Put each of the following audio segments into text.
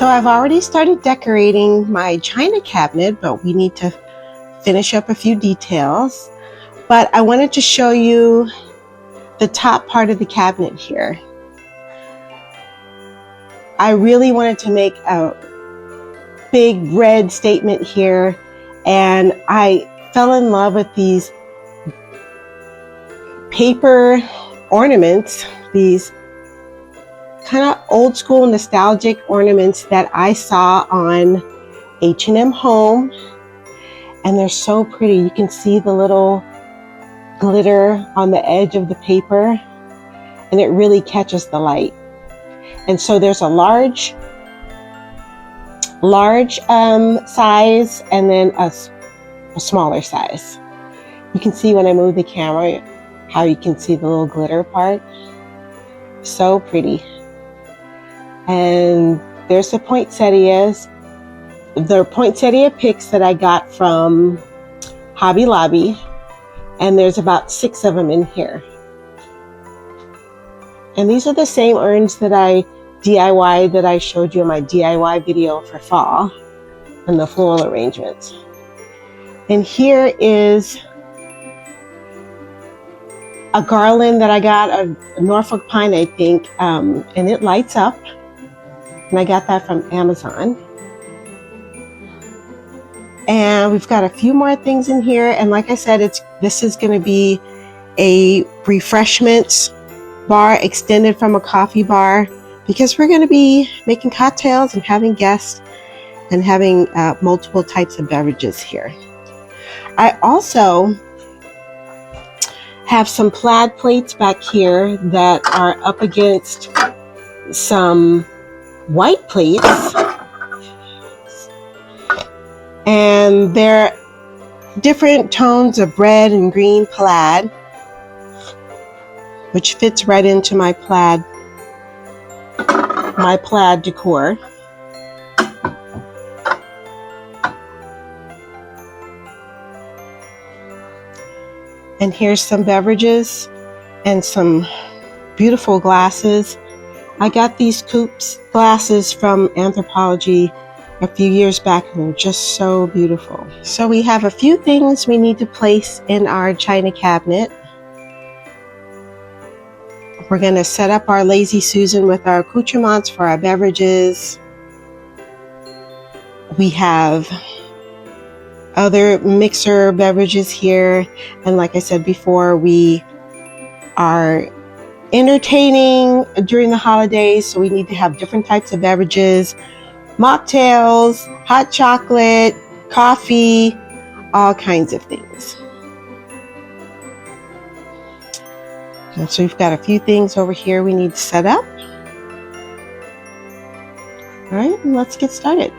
So I've already started decorating my china cabinet, but we need to finish up a few details. But I wanted to show you the top part of the cabinet here. I really wanted to make a big red statement here, and I fell in love with these paper ornaments, these kind of old school nostalgic ornaments that I saw on H&M Home, and they're so pretty. You can see the little glitter on the edge of the paper, and it really catches the light. And so there's a large size and then a smaller size. You can see when I move the camera how you can see the little glitter part. So pretty. And there's the poinsettias. They're poinsettia picks that I got from Hobby Lobby, and there's about 6 of them in here. And these are the same urns that I DIY that I showed you in my DIY video for fall, and the floral arrangements. And here is a garland that I got, a Norfolk pine, I think, and it lights up. And I got that from Amazon. And we've got a few more things in here. And like I said, this is going to be a refreshments bar extended from a coffee bar, because we're going to be making cocktails and having guests and having multiple types of beverages here. I also have some plaid plates back here that are up against some white plates, and they're different tones of red and green plaid, which fits right into my plaid decor. And here's some beverages and some beautiful glasses. I got these Coupes glasses from Anthropologie a few years back, and they're just so beautiful. So we have a few things we need to place in our china cabinet. We're going to set up our Lazy Susan with our accoutrements for our beverages. We have other mixer beverages here, and like I said before, we are entertaining during the holidays, so we need to have different types of beverages, mocktails, hot chocolate, coffee, all kinds of things. And so we've got a few things over here we need to set up. All right, let's get started.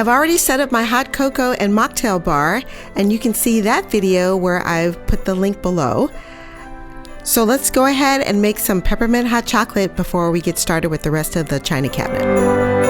I've already set up my hot cocoa and mocktail bar, and you can see that video where I've put the link below. So let's go ahead and make some peppermint hot chocolate before we get started with the rest of the china cabinet.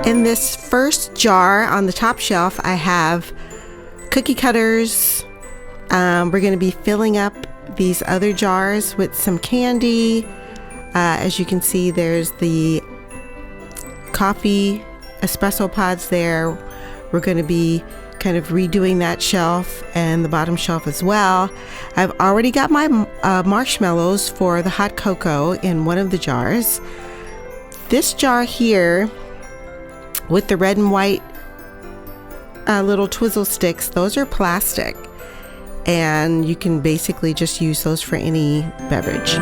In this first jar on the top shelf, I have cookie cutters. We're going to be filling up these other jars with some candy. As you can see, there's the coffee espresso pods there. We're going to be kind of redoing that shelf and the bottom shelf as well. I've already got my marshmallows for the hot cocoa in one of the jars. This jar here with the red and white little twizzle sticks, those are plastic, and you can basically just use those for any beverage.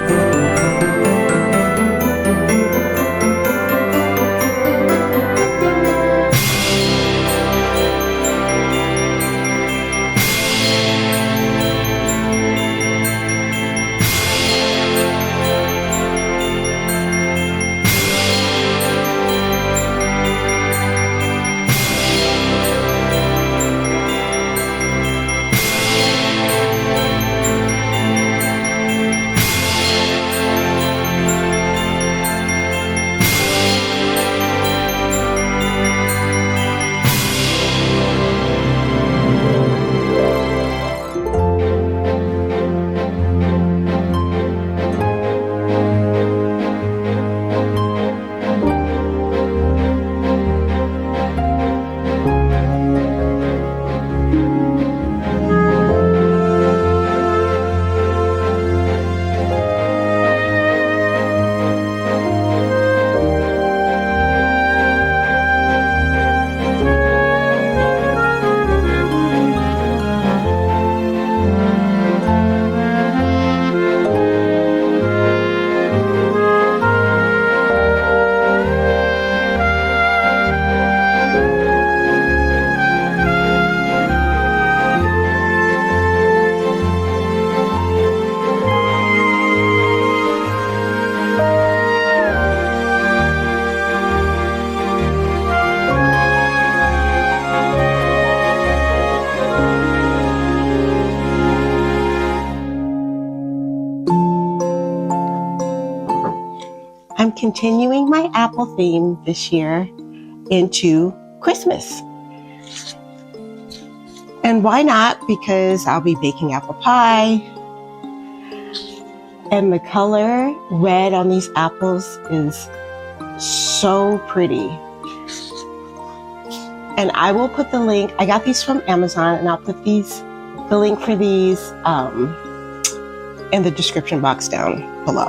I'm continuing my apple theme this year into Christmas. And why not? Because I'll be baking apple pie. And the color red on these apples is so pretty. And I will put the link. I got these from Amazon, and I'll put the link for these in the description box down below.